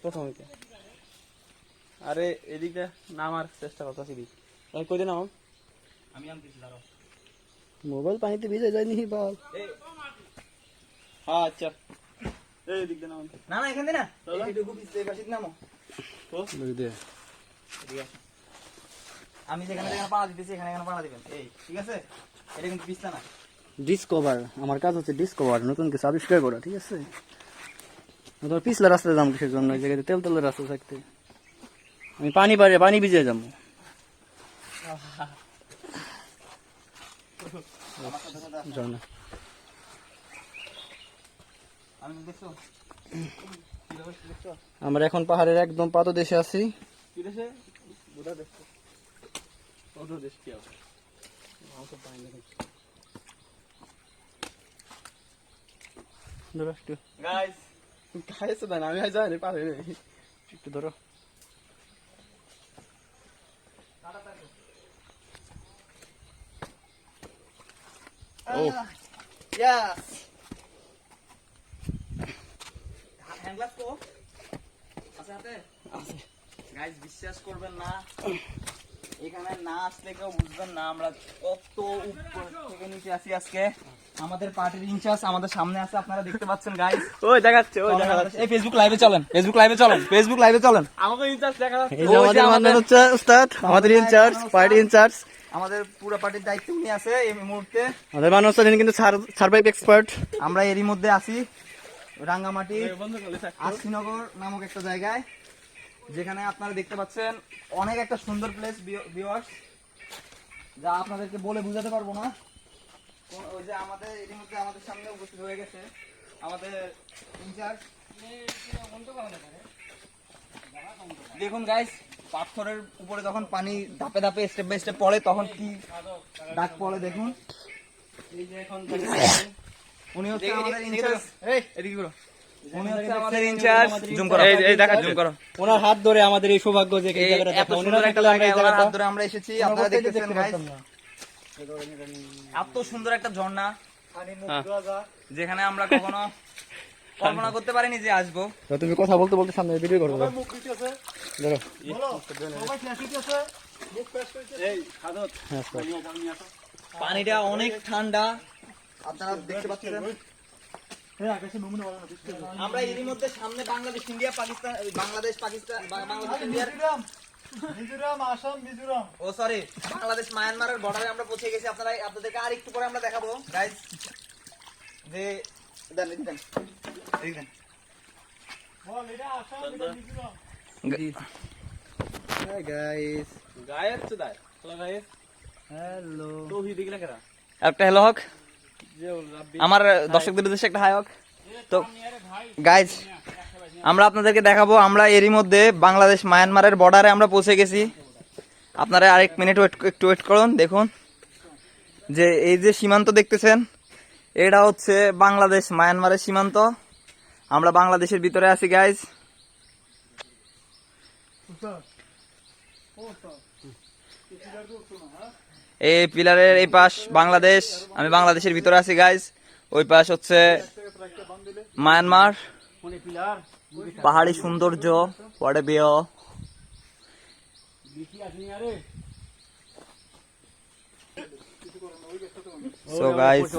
প্রথম আরে এদিকটা নামার চেষ্টা করতেছি কই দিন আমি আনতেছি দাঁড়াও মোবাইল পানিতে ভিজে যায়নি বল আচ্ছা এই দিক দিয়ে নাম না না এখান দিয়ে না এইটুকু পিছলে পাশে নামো তো লই দে আমি যেখানে যেখানে পাড়া দিতেছি এখানে এখানে পাড়া দিবেন এই ঠিক আছে এটা কিন্তু পিছলা না ডিসকভার আমার কাজ হচ্ছে ডিসকভার নতুন কিছু আবিষ্কার করা ঠিক আছে তোর পিছলা রাস্তায় যাম কিসের জন্য এই জায়গায় তেল তেলের রাস্তা থাকতে আমি পানি ভিজে যাবো আমরা এখন পাহাড়ের একদম পাদদেশে আছি আমি যাই পারে একটু ধরো Oh. Yes. Hand glass ko? আছে হাতে? আছে। Guys বিশ্বাস করবেন না। এখানে না আসলে কেউ বুঝবেন না আমরা কত উপর থেকে নিচে আসি আজকে। আমাদের পার্টির ইনচার্জ আমাদের সামনে আছে আপনারা দেখতে পাচ্ছেন গাইস। ওই দেখাচ্ছে এই ফেসবুক লাইভে চলেন। ফেসবুক লাইভে চলেন। আমাকে ইনচার্জ দেখা যাচ্ছে। এই আমাদের মাননীয় হচ্ছে উস্তাদ, আমাদের ইনচার্জ, পার্টি ইনচার্জ। আমাদের পুরো পার্টির দায়িত্ব নিয়ে আছে এই মুহূর্তে আমাদের মানুষ কিন্তু সার্ভাইভ এক্সপার্ট আমরা এরই মধ্যে আছি রাঙ্গামাটি আশিনগর নামক একটা জায়গায় যেখানে আপনারা দেখতে পাচ্ছেন অনেক একটা সুন্দর প্লেস ভিউয়ার্স যা আপনাদেরকে বলে বোঝাতে পারবো না ওই যে আমাদের এরই মধ্যে আমাদের সামনে উপস্থিত হয়ে গেছে আমাদের ইনচার্জ দেখুন গাইস পাথরের উপরে যখন পানি ধাপে ধাপে স্টেপ বাই স্টেপ পড়ে তখন কি দাগ পড়ে দেখুন এই যে এখন উনি হচ্ছে আমাদের ইনচার্জ এই এদিকে ঘুরো উনি হচ্ছে আমাদের ইনচার্জ জুম করো এই দেখা জুম করো ওনার হাত ধরে আমাদের এই সৌভাগ্য যে এই জায়গাটা দেখো ওনার একটা জায়গায় ওনার হাত ধরে আমরা এসেছি আপনারা দেখতেছেন গাইস এত সুন্দর একটা ঝর্ণা যেখানে আমরা কখনো কল্পনা করতে পারিনি যে আসবো তুমি কথা বলতে বলতে সামনে ভিডিও করো মুখ দিতে আছে ধরো বলো সবাই ফ্ল্যাশ দিতে আছে মুখ ফ্ল্যাশ করতে এই হাজত পানিটা অনেক ঠান্ডা আপনারা দেখতে পাচ্ছেন হ্যাঁ আকাশে নমুনা বানানো আমরা এরই মধ্যে সামনে বাংলাদেশ ইন্ডিয়া পাকিস্তান বাংলাদেশ ইন্ডিয়া মিজোরাম আসাম মিজোরাম ও সরি বাংলাদেশ মায়ানমারের বর্ডারে আমরা পৌঁছে গেছি আপনাদেরকে আর একটু পরে আমরা দেখাবো গাইস যে দেন বল এটা আসাম এটা মিজোরাম হাই গাইস গায়ের চুদাই হ্যালো গাইস হ্যালো তো হি দিগলা কেরা একটা হ্যালো হক আমার দর্শকদের উদ্দেশ্যে একটা হাই হক তো গাইস আমরা আপনাদেরকে দেখাবো আমরা এরই মধ্যে বাংলাদেশ মায়ানমারের বর্ডারে আমরা পৌঁছে গেছি আপনারা আরেক মিনিট একটু ওয়েট করুন দেখুন যে এই যে সীমান্ত দেখতেছেন এটা হচ্ছে বাংলাদেশ মায়ানমারের সীমান্ত আমরা বাংলাদেশের ভিতরে আছি গাইস এই পিলারের এই পাশ বাংলাদেশ আমি বাংলাদেশের ভিতরে আছি গাইস ওই পাশ হচ্ছে মায়ানমার পাহাড়ি সৌন্দর্য what a view so guys